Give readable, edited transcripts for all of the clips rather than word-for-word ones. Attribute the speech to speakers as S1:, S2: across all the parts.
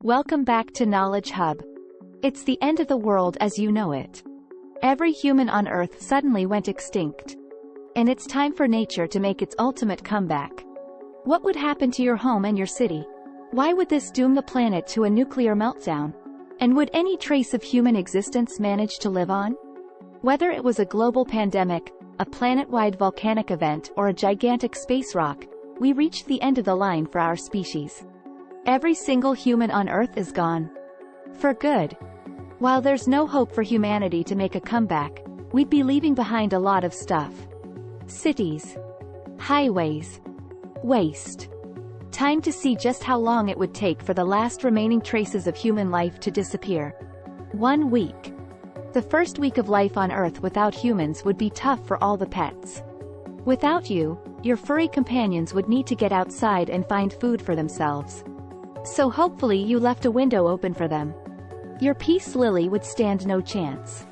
S1: Welcome back to Knowledge Hub. It's the end of the world as you know it. Every human on Earth suddenly went extinct. And it's time for nature to make its ultimate comeback. What would happen to your home and your city? Why would this doom the planet to a nuclear meltdown? And would any trace of human existence manage to live on? Whether it was a global pandemic, a planet-wide volcanic event, or a gigantic space rock, we reached the end of the line for our species. Every single human on Earth is gone. For good. While there's no hope for humanity to make a comeback, we'd be leaving behind a lot of stuff. Cities. Highways. Waste. Time to see just how long it would take for the last remaining traces of human life to disappear. 1 week. The first week of life on Earth without humans would be tough for all the pets. Without you, your furry companions would need to get outside and find food for themselves. So hopefully you left a window open for them. Your peace lily would stand no chance.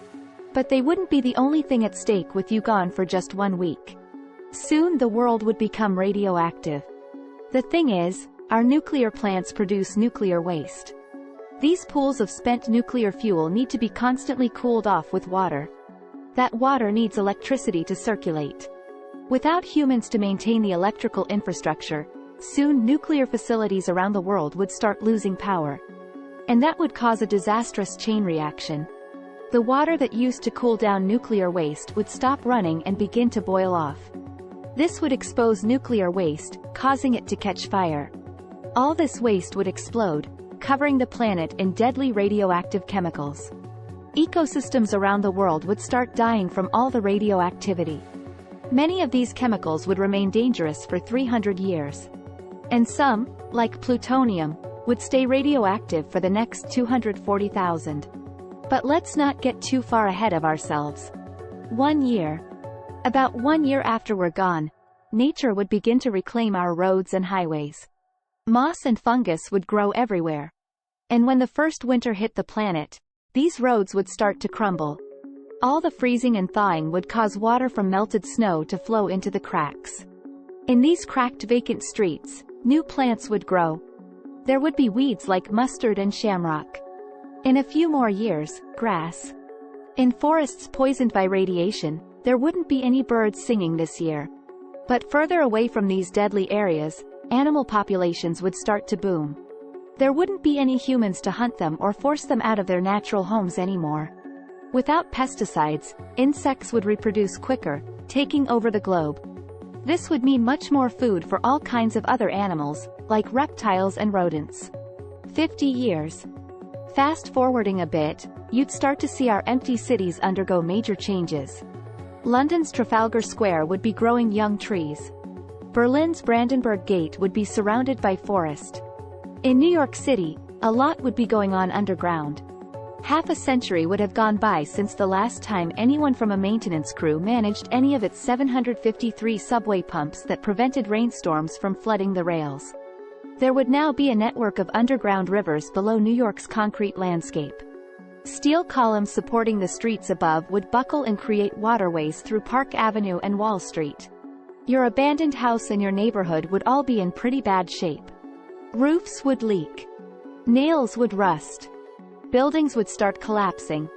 S1: But they wouldn't be the only thing at stake with you gone for just 1 week. Soon the world would become radioactive. The thing is, our nuclear plants produce nuclear waste. These pools of spent nuclear fuel need to be constantly cooled off with water. That water needs electricity to circulate. Without humans to maintain the electrical infrastructure, soon nuclear facilities around the world would start losing power. And that would cause a disastrous chain reaction. The water that used to cool down nuclear waste would stop running and begin to boil off. This would expose nuclear waste, causing it to catch fire. All this waste would explode, covering the planet in deadly radioactive chemicals. Ecosystems around the world would start dying from all the radioactivity. Many of these chemicals would remain dangerous for 300 years. And some, like plutonium, would stay radioactive for the next 240,000. But let's not get too far ahead of ourselves. 1 year. About 1 year after we're gone, nature would begin to reclaim our roads and highways. Moss and fungus would grow everywhere. And when the first winter hit the planet, these roads would start to crumble. All the freezing and thawing would cause water from melted snow to flow into the cracks. In these cracked vacant streets, new plants would grow. There would be weeds like mustard and shamrock. In a few more years, grass. In forests poisoned by radiation, there wouldn't be any birds singing this year. But further away from these deadly areas, animal populations would start to boom. There wouldn't be any humans to hunt them or force them out of their natural homes anymore. Without pesticides, insects would reproduce quicker, taking over the globe. This would mean much more food for all kinds of other animals, like reptiles and rodents. 50 years. Fast forwarding a bit, you'd start to see our empty cities undergo major changes. London's Trafalgar Square would be growing young trees. Berlin's Brandenburg Gate would be surrounded by forest. In New York City, a lot would be going on underground. Half a century would have gone by since the last time anyone from a maintenance crew managed any of its 753 subway pumps that prevented rainstorms from flooding the rails. There would now be a network of underground rivers below New York's concrete landscape. Steel columns supporting the streets above would buckle and create waterways through Park Avenue and Wall Street. Your abandoned house and your neighborhood would all be in pretty bad shape. Roofs would leak. Nails would rust. Buildings would start collapsing.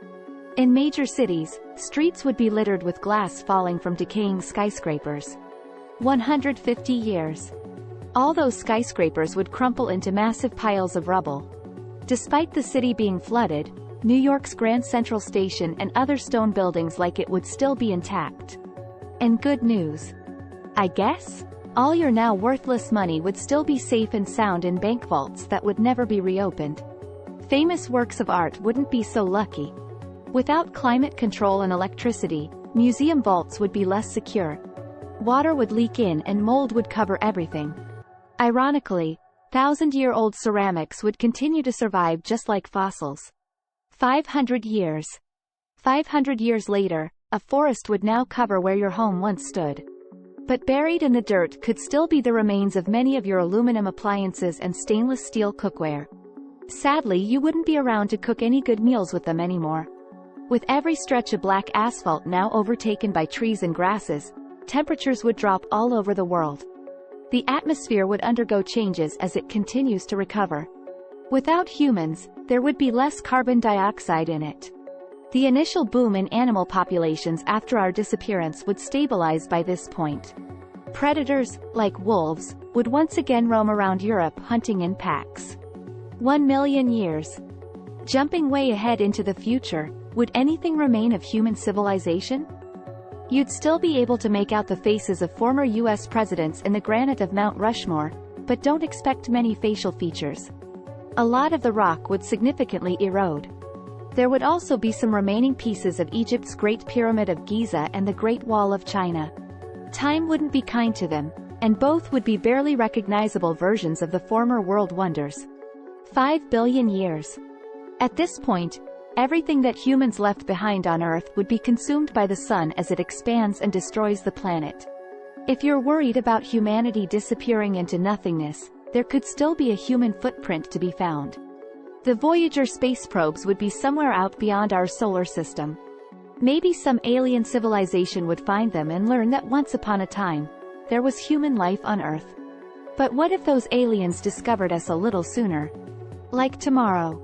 S1: In major cities, streets would be littered with glass falling from decaying skyscrapers. 150 years. All those skyscrapers would crumple into massive piles of rubble. Despite the city being flooded, New York's Grand Central Station and other stone buildings like it would still be intact. And good news. I guess? All your now worthless money would still be safe and sound in bank vaults that would never be reopened. Famous works of art wouldn't be so lucky. Without climate control and electricity, museum vaults would be less secure. Water would leak in and mold would cover everything. Ironically, 1,000-year-old ceramics would continue to survive just like fossils. 500 years. 500 years later, a forest would now cover where your home once stood. But buried in the dirt could still be the remains of many of your aluminum appliances and stainless steel cookware. Sadly, you wouldn't be around to cook any good meals with them anymore. With every stretch of black asphalt now overtaken by trees and grasses, temperatures would drop all over the world. The atmosphere would undergo changes as it continues to recover. Without humans, there would be less carbon dioxide in it. The initial boom in animal populations after our disappearance would stabilize by this point. Predators, like wolves, would once again roam around Europe hunting in packs. 1 million years. Jumping way ahead into the future, would anything remain of human civilization? You'd still be able to make out the faces of former US presidents in the granite of Mount Rushmore, but don't expect many facial features. A lot of the rock would significantly erode. There would also be some remaining pieces of Egypt's Great Pyramid of Giza and the Great Wall of China. Time wouldn't be kind to them, and both would be barely recognizable versions of the former world wonders. 5 billion years. At this point, everything that humans left behind on Earth would be consumed by the sun as it expands and destroys the planet. If you're worried about humanity disappearing into nothingness, there could still be a human footprint to be found. The Voyager space probes would be somewhere out beyond our solar system. Maybe some alien civilization would find them and learn that once upon a time, there was human life on Earth. But what if those aliens discovered us a little sooner? Like tomorrow.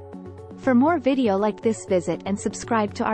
S1: For more video like this, visit and subscribe to our